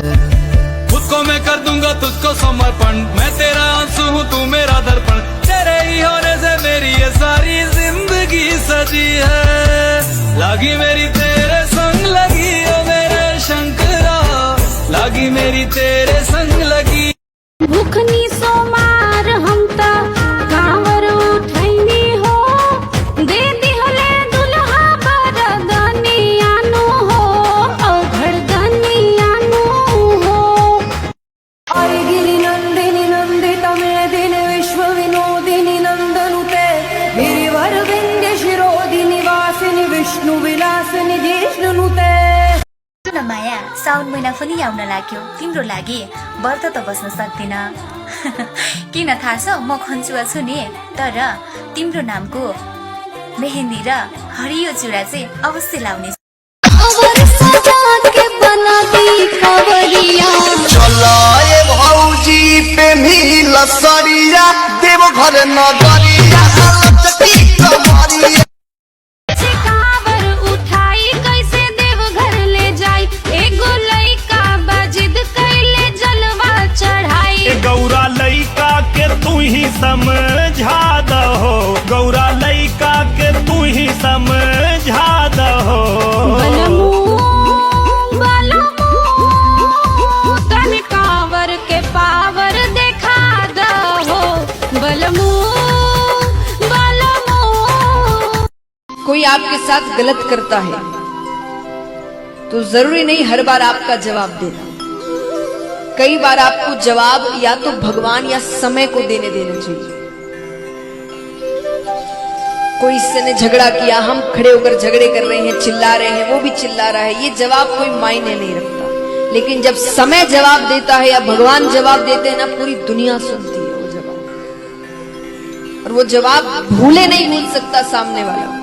खुद को मैं कर दूंगा तुझको समर्पण, मैं तेरा आंसू हूँ तू मेरा दर्पण, तेरे ही होने से मेरी ये सारी जिंदगी सजी है। लागी मेरी तेरे संग लगी ओ मेरे शंकरा, लागी मेरी तेरे संग लगी। भूखनी सोमार हमता कांवर उठैनी हो, दे दिहले दुल्हा बरदनियानु हो, अघड़दनियानु हो। आई गिरि नंदिनी नंदित मेदिन विश्व विनोदिनी नंदनुते, गिरिवर विंध्य शिरोदिनी वासिनी विष्णु विलासिनी जिष्णुनुते। माया साउन महिना पनि आउन लाग्यो, तिम्रो लागि व्रत त बस्न सक्दिन। किन थाहा छ, म खन्चुवा छु नि, तर तिम्रो नामको मेहेन्दी र हरियो चुरा चाहिँ अवश्य लाउने। चला ये भौजी पे मिल सरिया देव घर नगरिया लचकी कमरिया। गौरा लइका के तू ही समझा दहो, गौरा लइका के तू ही समझा दहो। कांवर के पावर देखा दहो, बलमू बलमू। कोई आपके साथ गलत करता है तो जरूरी नहीं हर बार आपका जवाब देना। कई बार आपको जवाब या तो भगवान या समय को देना चाहिए। कोई इससे ने झगड़ा किया, हम खड़े होकर झगड़े कर रहे हैं, चिल्ला रहे हैं, वो भी चिल्ला रहा है, ये जवाब कोई मायने नहीं रखता। लेकिन जब समय जवाब देता है या भगवान जवाब देते हैं ना, पूरी दुनिया सुनती है वो जवाब, और वो जवाब भूले नहीं भूल सकता सामने वाला।